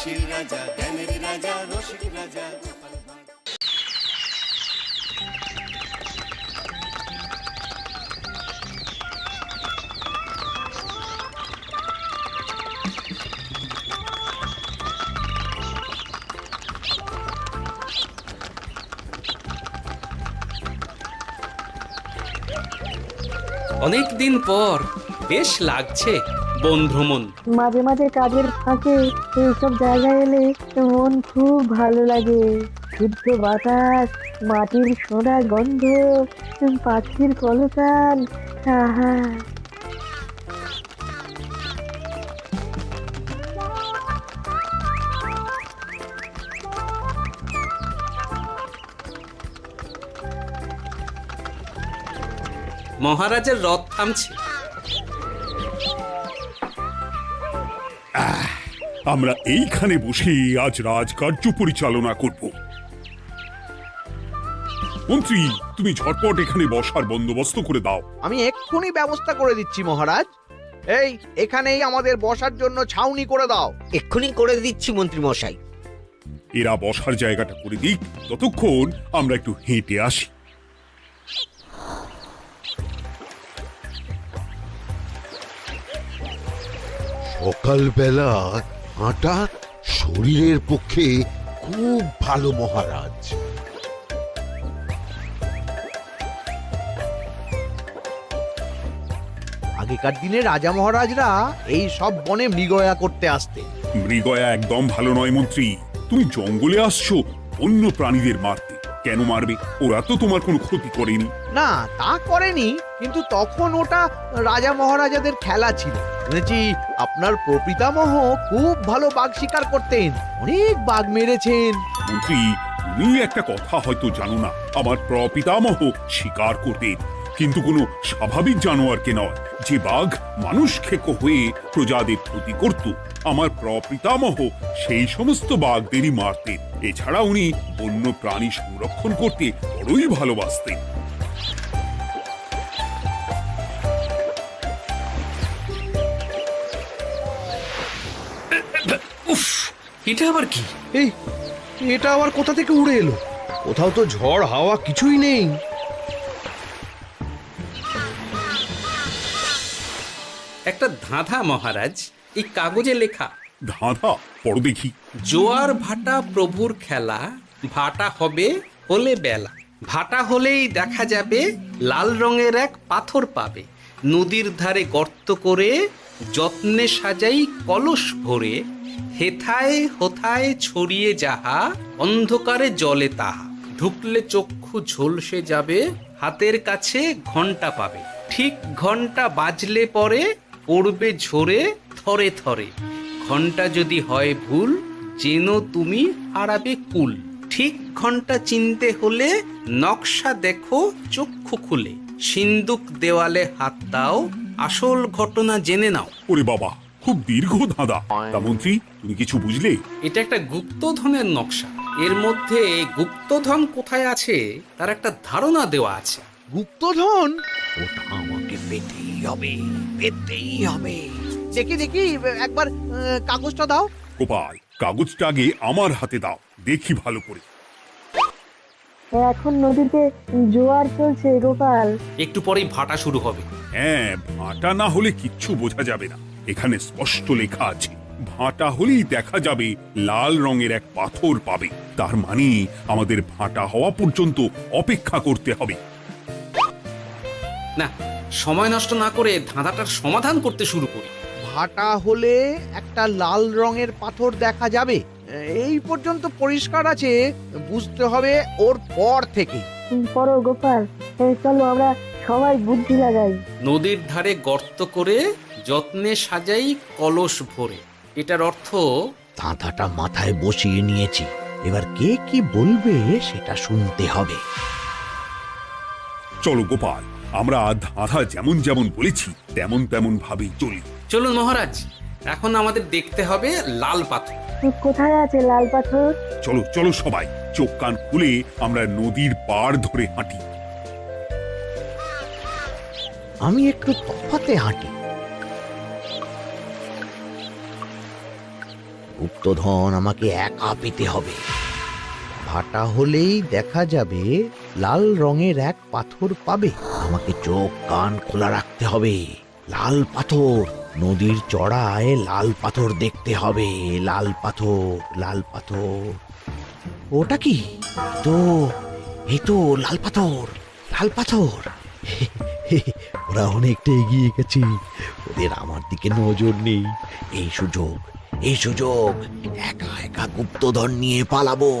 হাসির রাজা, জ্ঞানের রাজা, রসিক রাজা। অনেক দিন পর বেশ লাগছে বন ভ্রমণ। মাঝে মাঝে কাজের ফাঁকে এইসব জায়গায় এলে মন খুব ভালো লাগে। শুদ্ধ বাতাস, মাটির সোনা গন্ধ, পাখির কলতান, আহা। মহারাজের রথ থামছে। আমরা এইখানে বসে আজ রাজকার্য পরিচালনা করব। মন্ত্রী, তুমি ঝটপট এখানে বসার বন্দোবস্ত করে দাও। আমি এক্ষুনি ব্যবস্থা করে দিচ্ছি মহারাজ। এই এখানেই আমাদের বসার জন্য ছাউনি করে দাও। এক্ষুনি করে দিচ্ছি মন্ত্রী মশাই। এরা বসার জায়গাটা করে দিক, ততক্ষণ আমরা একটু হেঁটে আসি। সকালবেলা হাঁটা শরীরের পক্ষে খুব ভালো মহারাজ। আগেকার দিনে রাজা মহারাজরা এই সব বনে মৃগয়া করতে আসতেন। মৃগয়া একদম ভালো নয় মন্ত্রী। তুমি জঙ্গলে আসছো অন্য প্রাণীদের মারতে। কেন মারবে? ওরা তো তোমার কোনো ক্ষতি করেনি। না, তা করেনি, কিন্তু তখন ওটা রাজা মহারাজাদের খেলা ছিল। শুনেছি আপনার প্রপিতামহ খুব ভালো বাঘ শিকার করতেন, অনেক বাঘ মেরেছেন। মন্ত্রী, তুমি একটা কথা হয়তো জানো না। আমার প্রপিতামহ শিকার করতেন, কিন্তু কোনো স্বাভাবিক জানোয়ারকে নয়। যে বাঘ মানুষ খেকো হয়ে প্রজাদের ক্ষতি করত, আমার প্রপিতামহ সেই সমস্ত বাঘদেরই মারতেন। এছাড়া উনি বন্য প্রাণী সংরক্ষণ করতে বড়ই ভালোবাসতেন। উফ, এটা আবার কি? এই এটা আবার কোথা থেকে উড়ে এলো? কোথাও তো ঝড় হাওয়া কিছুই নেই। একটা ধাঁধা মহারাজ, এই কাগজে লেখা। ধাঁধা? পড়ো দেখি। জোয়ার ভাটা প্রভুর খেলা, ভাটা হবে হলে বেলা। ভাটা হলেই দেখা যাবে লাল রঙের এক পাথর পাবে। নদীর ধারে গর্ত করে যত্নে সাজাই কলস ভরে। হেথায় হোথায় ছড়িয়ে যাহা, অন্ধকারে জলে তাহা। ঢুকলে চক্ষু ঝলসে যাবে, হাতের কাছে ঘন্টা পাবে। ঠিক ঘন্টা বাজলে পরে পড়বে ঝরে থরে থরে। ঘন্টা যদি হয় ভুল, যেন তুমি হারাবে কুল। ঠিক ঘন্টা চিনতে হলে নকশা দেখো চক্ষু খুলে। সিন্দুক দেওয়ালে হাত দাও, আসল ঘটনা জেনে নাও। ওরে বাবা, খুব দীর্ঘ ধাঁধা। তা মন্ত্রী, তুমি কিছু বুঝলে? এটা একটা গুপ্তধনের নকশা। এর মধ্যে গুপ্তধন কোথায় আছে তার একটা ধারণা দেওয়া আছে। গুপ্তধন? ওটা আমাকে পেতেই হবে, পেতেই হবে। দেখি দেখি, একবার কাগজটা দাও। গোপাল, কাগজটা আগে আমার হাতে দাও, দেখি ভালো করে। এখন নদীতে জোয়ার চলছে গোপাল। একটু পরেই ভাটা শুরু হবে। হ্যাঁ, ভাটা না হলে কিচ্ছু বোঝা যাবে না। এখানে স্পষ্ট লেখা আছে, ভাটা হলেই দেখা যাবে লাল রঙের এক পাথর পাবে। তার মানে আমাদের ভাটা হওয়া পর্যন্ত অপেক্ষা করতে হবে। না, সময় নষ্ট না করে ধাঁধাটার সমাধান করতে শুরু করি। ভাটা হলে একটা লাল রঙের পাথর দেখা যাবে, এই পর্যন্ত পরিষ্কার আছে। বুঝতে হবে ওর পর থেকে। পড়ো গোপাল, চলো আমরা সবাই বুদ্ধি লাগাই। নদীর ধারে গর্ত করে যত্নে সাজাই কলস ভরে। এটার অর্থ, ধাঁধাটা মাথায় বসিয়ে নিয়েছি, এবার কে কি বলবে সেটা শুনতে হবে। চলো গোপাল, আমরা ধাঁধা যেমন যেমন বলেছি তেমন তেমন ভাবেই চলি। চলুন মহারাজ, এখন আমাদের দেখতে হবে লাল পাথর। কোথায় আছে লাল পাথর? চলো চলো সবাই, চোখ কান খুলে আমরা নদীর পাড় ধরে হাঁটি। আমি একটু তফাতে হাঁটি। গুপ্তধন আমাকে একা পেতে হবে। ভাটা হলেই দেখা যাবে লাল রঙের এক পাথর পাবে। আমাকে চোখ কান খোলা রাখতে হবে। লাল পাথর, নদীর চড়ায় লাল পাথর দেখতে হবে। লাল পাথর, লাল পাথর। ওটা কি? এই তো লাল পাথর, লাল পাথর। ওরা অনেকটা এগিয়ে গেছে, ওদের আমার দিকে নজর নেই। এই সুযোগ, এই সুযোগ, একা একা গুপ্তধন নিয়ে পালাবো।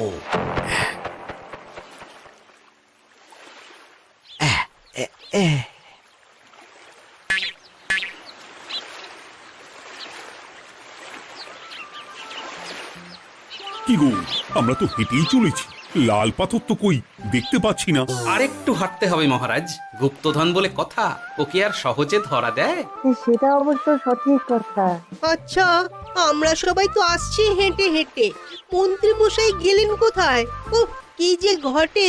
কি গো, আমরা তো হেঁটেই চলেছি, লাল পাথর তো কই দেখতে পাচ্ছি না। আরেকটু হাঁটতে হবে মহারাজ, গুপ্তধন বলে কথা, ওকে আর সহজে ধরা দেয়? সেটা অবশ্য সঠিক কথা। আচ্ছা, আমরা সবাই তো আসছি হেঁটে হেঁটে, মন্ত্রী মশাই গেলেন কোথায়? ও কি যে ঘটে!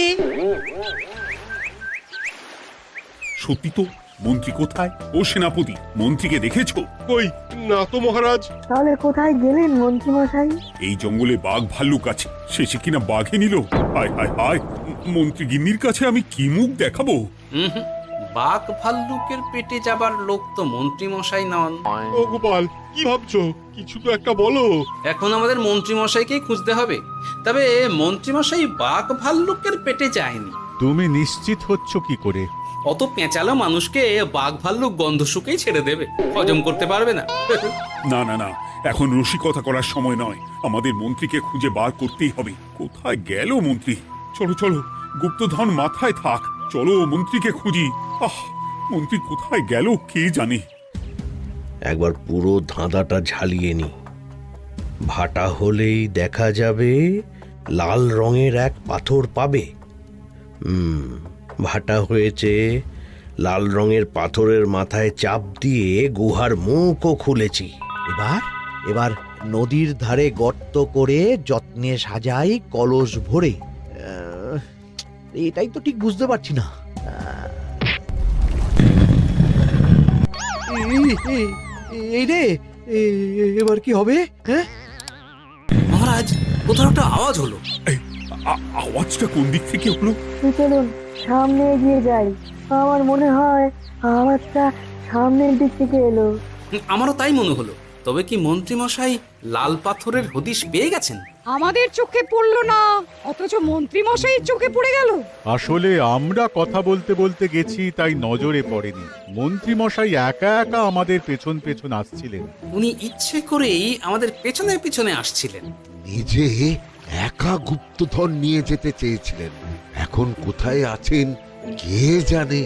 সত্যি তো, মন্ত্রী কোথায়? ও সেনাপতি, মন্ত্রীকে দেখেছো? কই না তো মহারাজ। তাহলে কোথায় গেলেন মন্ত্রী মশাই? এই জঙ্গলে বাঘ ভাল্লুক আছে, শেষে কিনা বাঘে নিল। হায় হায় হায়, মন্ত্রী গিন্নির কাছে আমি কি মুখ দেখাবো? হুম, বাঘ ভাল্লুকের পেটে যাবার লোক তো মন্ত্রী মশাই নন। ও গোপাল, কি ভাবছো? কিছু তো একটা বলো। এখন আমাদের মন্ত্রী মশাইকেই খুঁজতে হবে। তবে মন্ত্রী মশাই বাঘ ভাল্লুকের পেটে যায়নি। তুমি নিশ্চিত হচ্ছ কি করে? অত পেঁচালো মানুষকে বাঘ ভাল্লুক গন্ধ শুকেই ছেড়ে দেবে, হজম করতে পারবে না। না না না, এখন রসিকতা করার সময় নয়, আমাদের মন্ত্রীকে খুঁজে বার করতেই হবে। কোথায় গেল মন্ত্রী? চলো চলো, গুপ্তধন মাথায় থাক, চলো মন্ত্রীকে খুঁজি। মন্ত্রী কোথায় গেল কে জানে। একবার পুরো ধাঁধাটা ঝালিয়ে নি। ভাটা হলেই দেখা যাবে লাল রঙের এক পাথর পাবে। ভাটা হয়েছে, লাল রঙের পাথরের মাথায় চাপ দিয়ে গুহার মুখও খুলেছি। এবার নদীর ধারে গর্ত করে যত্নে সাজাই কলস ভরে। এটাই তো ঠিক বুঝতে পারছি না। এই রে, এবার কি হবে? হ্যাঁ মহারাজ, কোথাও একটা আওয়াজ হলো। আওয়াজটা কোন দিক থেকে হলো? চলুন সামনে এগিয়ে যাই। আমার মনে হয় আওয়াজটা সামনের দিক থেকে এলো। আমারও তাই মনে হলো। তবে কি মন্ত্রী মশাই লাল পাথরের হদিশ পেয়ে গেছেন? আমাদের চোখে পড়লো না, অথচ মন্ত্রী মশাইয়ের চোখে পড়ে গেল। আসলে আমরা কথা বলতে বলতে গেছি, তাই নজরে পড়েনি। মন্ত্রী মশাই একা একা আমাদের পেছন পেছন আসছিলেন। উনি ইচ্ছে করেই আমাদের পেছনে পেছনে আসছিলেন। নিজে একা গুপ্তধন নিয়ে যেতে চেয়েছিলেন, এখন কোথায় আছেন কে জানে।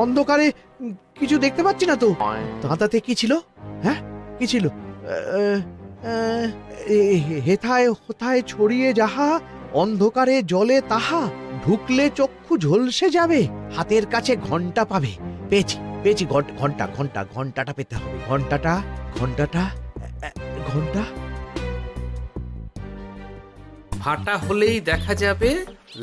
অন্ধকারে কিছু দেখতে পাচ্ছি না তো। দাঁতাতে কি ছিল? হ্যাঁ, কি ছিল? হেথায় হোথায় ছড়িয়ে যাহা, অন্ধকারে জলে তাহা, ঢুকলে চক্ষু ঝলসে যাবে, হাতের কাছে ঘন্টা পাবে। পেয়েছি পেয়েছি, ঘন্টাটা পেতে হবে। ঘন্টা। ভাটা হলেই দেখা যাবে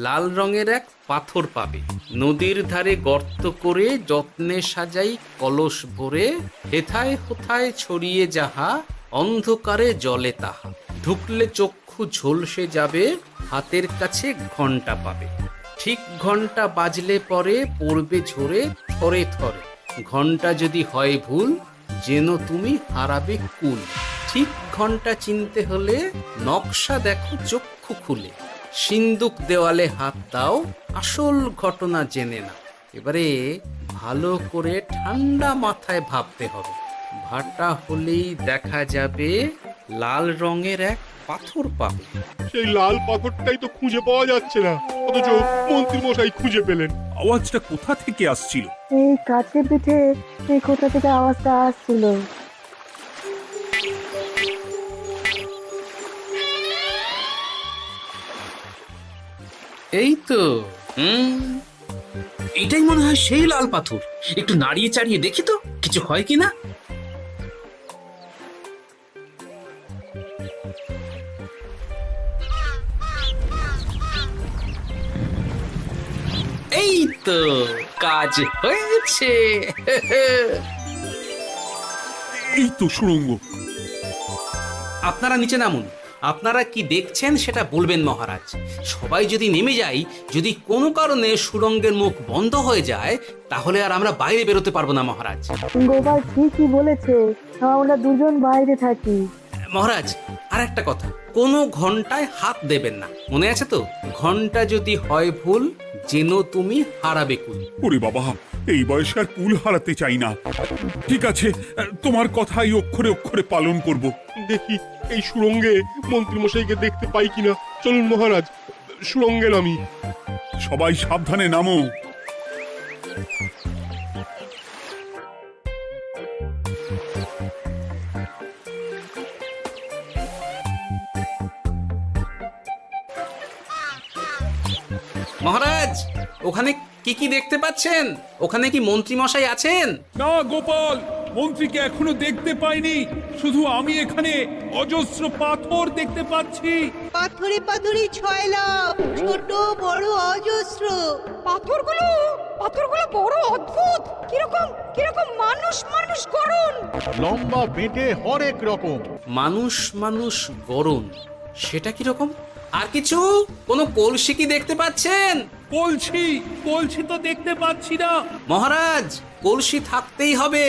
লাল রঙের এক পাথর পাবে। নদীর ধারে গর্ত করে যত্নে সাজাই কলস ভরে, হেথায় হোথায় ছড়িয়ে যাহা, অন্ধকারে জলে তাহা, ঢুকলে চক্ষু ঝলসে যাবে, হাতের কাছে ঘন্টা পাবে। ঠিক ঘন্টা বাজলে পরে পড়বে ঝরে থরে থরে, ঘন্টা যদি হয় ভুল, যেন তুমি হারাবে কুল। ঠিক ঘন্টা চিনতে হলে নকশা দেখো চক্ষু খুলে, সিন্দুক দেওয়ালে হাত দাও, আসল ঘটনা জেনে না। এবারে ভালো করে ঠান্ডা মাথায় ভাবতে হবে। ভাটা হলেই দেখা যাবে লাল রঙের এক পাথর পাবে। সেই লাল পাথরটাই তো খুঁজে পাওয়া যাচ্ছে না, অথচ মন্ত্রী মশাই খুঁজে পেলেন। আওয়াজটা কোথা থেকে আসছিল? এই কাছে পিঠে এই কোথা থেকে আওয়াজটা আসছিল। এই তো, এটাই মনে হয় সেই লাল পাথর। একটু নাড়িয়ে চাড়িয়ে দেখি তো কিছু হয় কিনা। এই এই তো কাজ হয়েছে। এই তো সুড়ঙ্গ। আপনারা নিচে নামুন। আপনারা কি দেখছেন সেটা বলবেন মহারাজ। সবাই যদি নেমে যাই, যদি কোনো কারণে সুড়ঙ্গের মুখ বন্ধ হয়ে যায়, তাহলে আর আমরা বাইরে বেরোতে পারবো না মহারাজ। গোপাল ঠিকই বলেছে, আমরা দুজন বাইরে থাকি। মহারাজ, আর একটা কথা, কোনো ঘন্টায় হাত দেবেন না, মনে আছে তো? ঘন্টা যদি হয় ভুল, যেন তুমি হারাবে কুল। ওরে বাবা, এই বয়সে আর কুল হারাতে চাই না। ঠিক আছে, তোমার কথাই অক্ষরে অক্ষরে পালন করব। দেখি এই সুরঙ্গে মন্ত্রী মশাইকে দেখতে পাই কিনা। চলুন মহারাজ, সুরঙ্গে নামি। সবাই সাবধানে নামো। মহারাজ, ওখানে কি কি দেখতে পাচ্ছেন? ওখানে কি মন্ত্রী মশাই আছেন? না গোপাল, মন্ত্রীকে এখনো দেখতে পাইনি। শুধু আমি এখানে অজস্র পাথর দেখতে পাচ্ছি। পাথরে পাথরে ছয় লাভ, ছোট বড় অজস্র। পাথরগুলো বড় অদ্ভুত, কিরকম কিরকম মানুষ মানুষ করুন। লম্বা বেঁটে হরেক রকম। মানুষ মানুষ গরম, সেটা কি রকম? আর কিছু? কোনো কলসি কি দেখতে পাচ্ছেন? কলসি তো দেখতে পাচ্ছি না। মহারাজ, কলসি থাকতেই হবে,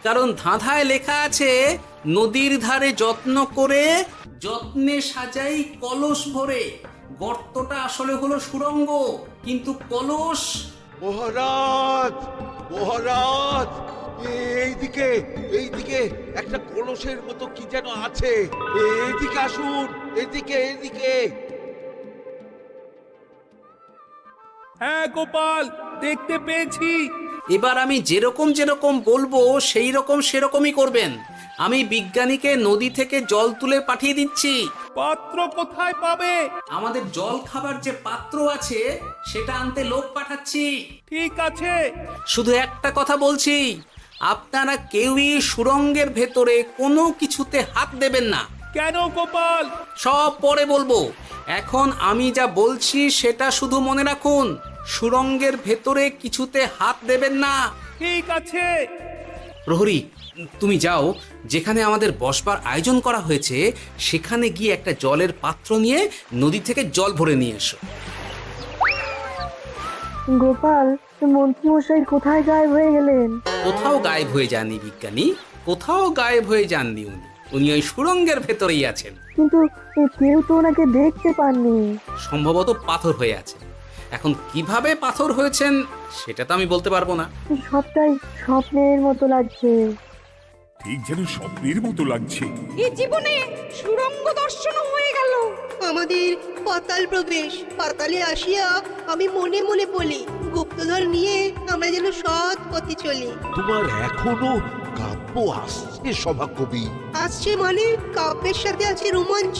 কারণ ধাঁধায় লেখা আছে নদীর ধারে যত্ন করে যত্নে সাজাই কলস ভরে। গর্তটা আসলে হলো সুড়ঙ্গ, কিন্তু কলস। মহারাজ, মহারাজ, এইদিকে এইদিকে একটা কলসের মতো কি যেন আছে। এইদিকে আসুন, এদিকে এদিকে। হ্যাঁ গোপাল, দেখতে পেয়েছি। এবার আমি যেরকম যেরকম বলবো সেই রকম সেরকমই করবেন। আমি বিজ্ঞানীকে নদী থেকে জল তুলে পাঠিয়ে দিচ্ছি। পাত্র কোথায় পাবে? আমাদের জল খাবার যে পাত্র আছে সেটা আনতে লোক পাঠাচ্ছি। ঠিক আছে। শুধু একটা কথা বলছি, আপনারা কেউই সুড়ঙ্গের ভেতরে কোনো কিছুতে হাত দেবেন না। কেন গোপাল? সব পরে বলবো, এখন আমি যা বলছি সেটা শুধু মনে রাখুন। সুড়ঙ্গের ভেতরে কিছুতে হাত দেবেন না। ঠিক আছে। প্রহরী, তুমি যাও, যেখানে আমাদের বসবার আয়োজন করা হয়েছে সেখানে গিয়ে একটা জলের পাত্র নিয়ে নদী থেকে জল ভরে নিয়ে এসো। গোপাল, মন্ত্রী মশাই কোথায় গায়েব হয়ে গেলেন? কোথাও গায়েব হয়ে যাননি বিজ্ঞানী, কোথাও গায়েব হয়ে যাননি উনি। উনি ওই সুড়ঙ্গের ভেতরেই আছেন। কিন্তু কেউ তো ওনাকে দেখতে পাননি। সম্ভবত পাথর হয়ে আছে। এখন কিভাবে পাথর হয়েছেন সেটা তো আমি বলতে পারবো না। সবটাই স্বপ্নের মতো লাগছে। ঠিক যেন স্বপ্নের মতো লাগছে। এই জীবনে সুরঙ্গ দর্শনও হয়ে গেল। আমাদের পাতাল প্রবেশ। পাতালে আসিয়া আমি মনে মনে বলি, গুপ্তধন নিয়ে আমরা যেন সৎ পথে চলি। তোমার এখনো কাব্য আসছে সভাকবি? আসছে মানে কাব্যের সাথে আছে রোমাঞ্চ,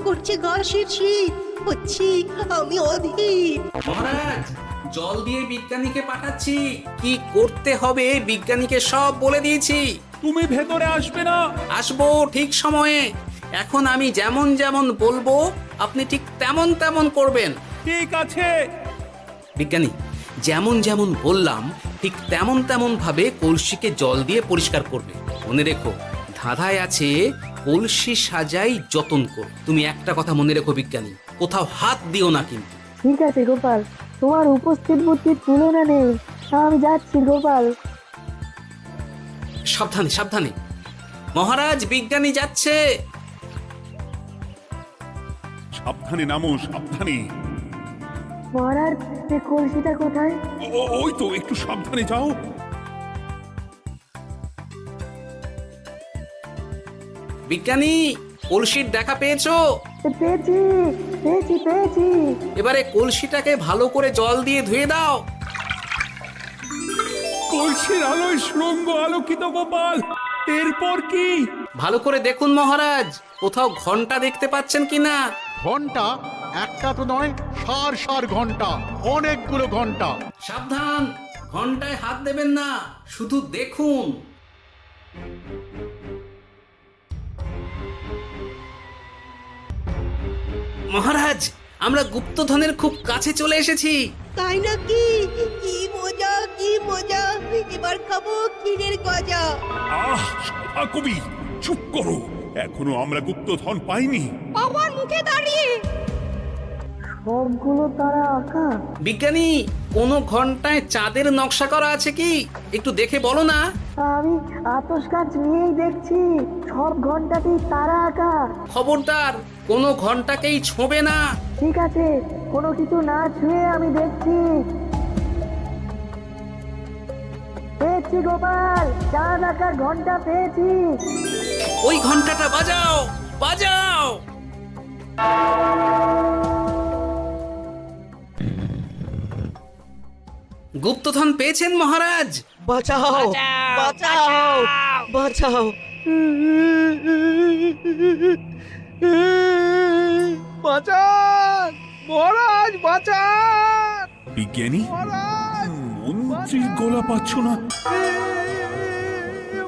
করছে গা শীত, হচ্ছি আমি অধীর। মহারাজ, জল দিয়ে বিজ্ঞানীকে পাঠাচ্ছি। কি করতে হবে বিজ্ঞানীকে সব বলে দিয়েছি। তুমি ভেতরে আসবে না? আসবো ঠিক সময়ে। এখন আমি যেমন যেমন বলবো আপনি ঠিক তেমন তেমন করবেন। ঠিক আছে। বিজ্ঞানী, যেমন যেমন বললাম ঠিক তেমন তেমন ভাবে কলসিকে জল দিয়ে পরিষ্কার করবে। মনে রেখো, ধাঁধায় আছে কলসি সাজাই যতন কর। তুমি একটা কথা মনে রেখো বিজ্ঞানী, কোথাও হাত দিও না কিন্তু। ঠিক আছে গোপাল, তোমার উপস্থিত বুদ্ধির তুলনা নেই। আমি যাচ্ছি গোপাল। সাবধানে সাবধানে। মহারাজ, বিজ্ঞানী যাচ্ছে। সাবধানে নামো, সাবধানে। মহারাজ, এই কলসিটা কোথায়? ওই তো, একটু সাবধানে যাও। বিজ্ঞানী, কলসির দেখা পেয়েছো? পেয়েছি পেয়েছি পেয়েছি। এবারে কলসিটাকে ভালো করে জল দিয়ে ধুয়ে দাও। কলসির আলোয় সুড়ঙ্গ আলোকিত গোপাল। এরপর কি? ভালো করে দেখুন মহারাজ, কোথাও ঘন্টা দেখতে পাচ্ছেন কিনা। ঘন্টা? একটা তো নয়, সার সার ঘন্টা, অনেকগুলো ঘন্টা। সাবধান, ঘন্টায় হাত দেবেন না, শুধু দেখুন। মহারাজ, আমরা গুপ্তধনের খুব কাছে চলে এসেছি। তাই নাকি? কি মজা কি মজা, এবার খাবো ক্ষীরের গজা। আহ সভা কবি, চুপ করো। এখনো আমরা গুপ্তধন পাইনি। বাবার মুখে দাঁড়িয়ে সবগুলো তারা আঁকা। বিজ্ঞানী, কোনো ঘন্টায় চাঁদের নকশা করা আছে কি? একটু দেখে বলো না। আমি আতস কাজ নিয়েই দেখছি, সব ঘন্টাতেই তারা আঁকা। খবরদার, কোনো ঘন্টাকেই ছোঁবে না। ঠিক আছে, কোনো কিছু না ছুঁয়ে আমি দেখছি। পেয়েছি গোপাল, চাঁদ আঁকার ঘন্টা পেয়েছি। ওই ঘন্টাটা বাজাও, বাজাও। গুপ্তধন পেয়েছেন মহারাজ? বাঁচাও, বাঁচাও, বাঁচাও। বাঁচান মহারাজ, বাঁচান বিজ্ঞানী, মহারাজ। মন্ত্রীর গলা পাচ্ছ না?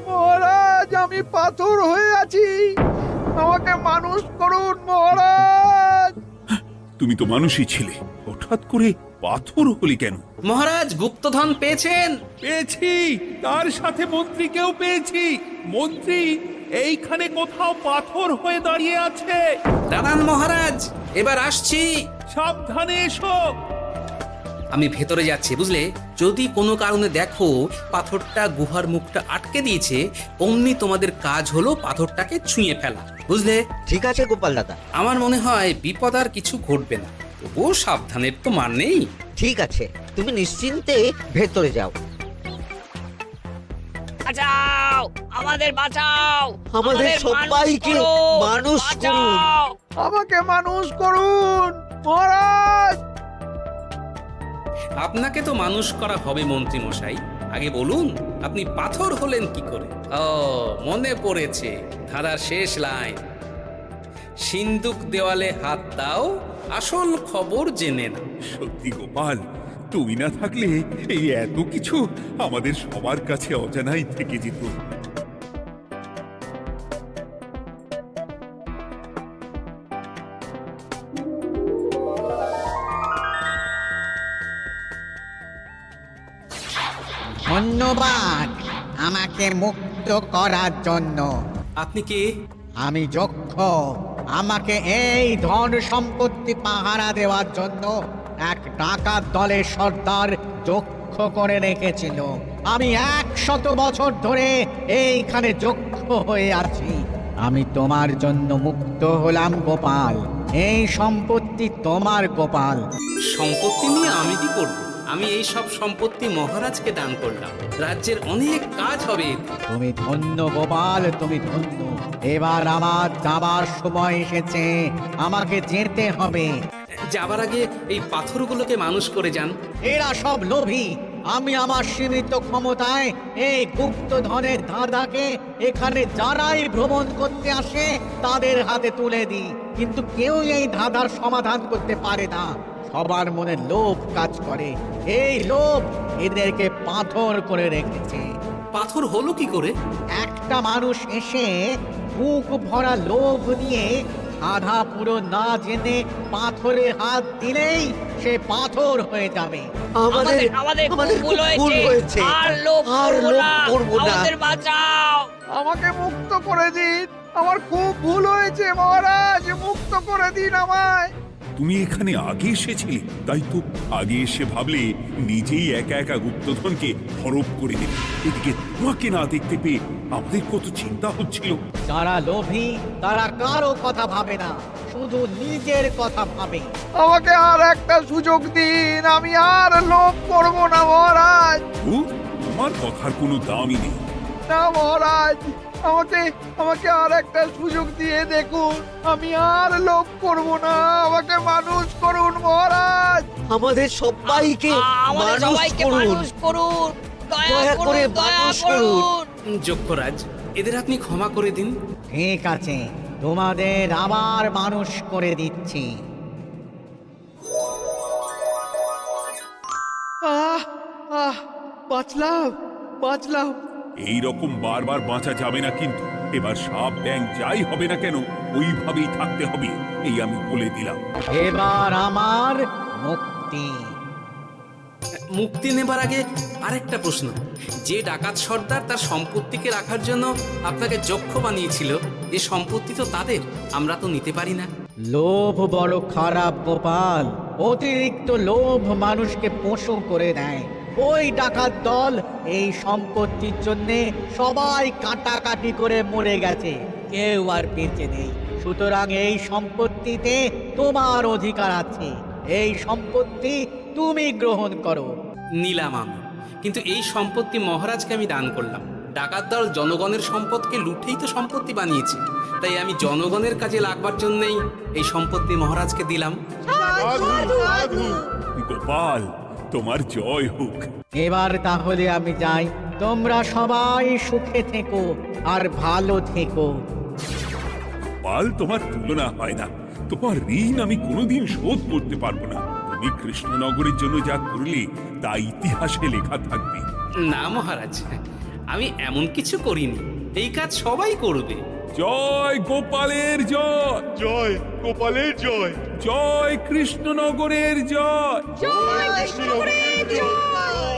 মহারাজ, আমি পাথর হয়ে আছি, আমাকে মানুষ করুন মহারাজ। তুমি তো মানুষই ছিলে, হঠাৎ করে পাথর হলি কেন? মহারাজ, গুপ্তধন পেয়েছেন? পেয়েছি, তার সাথে মন্ত্রীকেও পেয়েছি। মন্ত্রী এইখানে কোথাও পাথর হয়ে দাঁড়িয়ে আছে। দাঁড়ান মহারাজ, এবার আসছি। সাবধানে এসো। আমি ভেতরে যাচ্ছি, বুঝলে? যদি কোনো কারণে দেখো পাথরটা গুহার মুখটা আটকে দিয়েছে, অমনি তোমাদের কাজ হলো পাথরটাকে ছুঁয়ে ফেলা, বুঝলে? ঠিক আছে গোপাল দাদা। আমার মনে হয় বিপদ আর কিছু ঘটবে না, তবুও সাবধানের তো মান নেই। ঠিক আছে, তুমি নিশ্চিন্তে ভেতরে যাও। বাঁচাও, আমাদের বাঁচাও, আমাদের সবাইকে মানুষ করুন। আমাকে মানুষ করুন মহারাজ। আপনাকে তো মানুষ করা হবে মন্ত্রী মশাই। আগে বলুন, আপনি পাথর হলেন কি করে? ও, মনে পড়েছে ধারার শেষ লাইন, সিন্দুক দেওয়ালে হাত দাও, আসল খবর জেনে না। সত্যি গোপাল, তুমি না থাকলে এই এত কিছু আমাদের সবার কাছে অজানাই থেকে যেত। ধন্যবাদ আমাকে মুক্ত করার জন্য। আপনি কে? আমি যক্ষ। আমাকে এই ধন সম্পত্তি পাহারা দেওয়ার জন্য এক ডাকাত দলের সর্দার যক্ষ করে রেখেছিল। আমি 100 বছর ধরে এইখানে যক্ষ হয়ে আছি। আমি তোমার জন্য মুক্ত হলাম গোপাল। এই সম্পত্তি তোমার গোপাল। সম্পত্তি নিয়ে আমি কি করব? আমি এই সব সম্পত্তি মহারাজকে দান করলাম, রাজ্যের অনেক কাজ হবে। তুমি ধন্য গোপাল, তুমি ধন্য। এবার আমার যাবার সময় এসেছে, আমাকে যেতে হবে। যাবার আগে এই পাথরগুলোকে মানুষ করে যান। এরা সব লোভী। আমি আমার সীমিত ক্ষমতায় এই গুপ্তধনের ধাঁধাকে এখানে যারাই ভ্রমণ করতে আসে তাদের হাতে তুলে দিই, কিন্তু কেউ এই ধাঁধার সমাধান করতে পারে না। সবার মনে লোভ কাজ করে, এই লোভ এদেরকে পাথর করে রেখেছে। পাথর হলো কি করে? একটা মানুষ এসে বুক ভরা লোভ নিয়ে আধা পুরো না জেনে পাথরে হাত দিলেই সে পাথর হয়ে যাবে। আমাদের ভুল হয়েছে, আর লোভ করবো না, আমাদের বাঁচাও। আমাকে মুক্ত করে দিন, আমার খুব ভুল হয়েছে মহারাজ, মুক্ত করে দিন আমায়। তুমি এখানে আগে এসেছিলে, তাই তো আগে এসে ভাবলে নিজেই একা একা গুপ্তধনকে হরপ করে দেবে। এদিকে তোমাকে না দেখতে পেয়ে আমাদের কত চিন্তা হচ্ছিল। যারা লোভী তারা কারো কথা ভাবে না, শুধু নিজের কথা ভাবে। আমাকে আর একটা সুযোগ দিন, আমি আর লোভ করব না মহারাজ। তোমার কথার কোনো দামই নেই। না মহারাজ, আমাকে আর একটা সুযোগ দিয়ে দেখুন, আমি আর লোভ করব না, আমাকে মানুষ করুন মহারাজ। আমাদের সবাইকে মানুষ করুন, দয়া করে মানুষ করুন। যক্ষরাজ, এদের আপনি ক্ষমা করে দিন। ঠিক আছে, তোমাদের আবার মানুষ করে দিচ্ছি। বাঁচলাম। এই রকম বারবার বাঁচা যাবে না, কিন্তু এবার সাপ ব্যাং যাই হবে না কেন ওইভাবেই থাকতে হবে, এই আমি বলে দিলাম। এবার আমার মুক্তি। মুক্তি নেবার আগে আরেকটা প্রশ্ন, যে ডাকাত সর্দার তার সম্পত্তিকে রাখার জন্য আপনাকে যক্ষ বানিয়েছিল, এই সম্পত্তি তো তাদের, আমরা তো নিতে পারি না। লোভ বড় খারাপ গোপাল, অতিরিক্ত লোভ মানুষকে পশু করে দেয়। ওই ডাকাত দল এই সম্পত্তির জন্য সবাই কাটাকাটি করে মরে গেছে, কেউ আর বেঁচে নেই। সুতরাং এই সম্পত্তিতে তোমার অধিকার আছে, এই সম্পত্তি তুমি গ্রহণ করো। নিলাম আমি, কিন্তু এই সম্পত্তি মহারাজকে আমি দান করলাম। ডাকাত দল জনগণের সম্পদকে লুঠেই তো সম্পত্তি বানিয়েছে, তাই আমি জনগণের কাজে লাগবার জন্যই এই সম্পত্তি মহারাজকে দিলাম। গোপাল, তোমার জয় হোক। এবার তাহলে আমি যাই, তোমরা সবাই সুখে থেকো আর ভালো থেকো। গোপাল, তোমার তুলনা হয় না। তোমার ঋণ আমি কোনোদিন শোধ করতে পারবো না। তুমি কৃষ্ণনগরের জন্য যা করলে তা ইতিহাসে লেখা থাকবে। না মহারাজ, আমি এমন কিছু করিনি, এই কাজ সবাই করবে। জয় গোপালের জয়, জয় গোপালের জয়, জয় কৃষ্ণনগরের জয়। জয় কৃষ্ণনগরের জয়।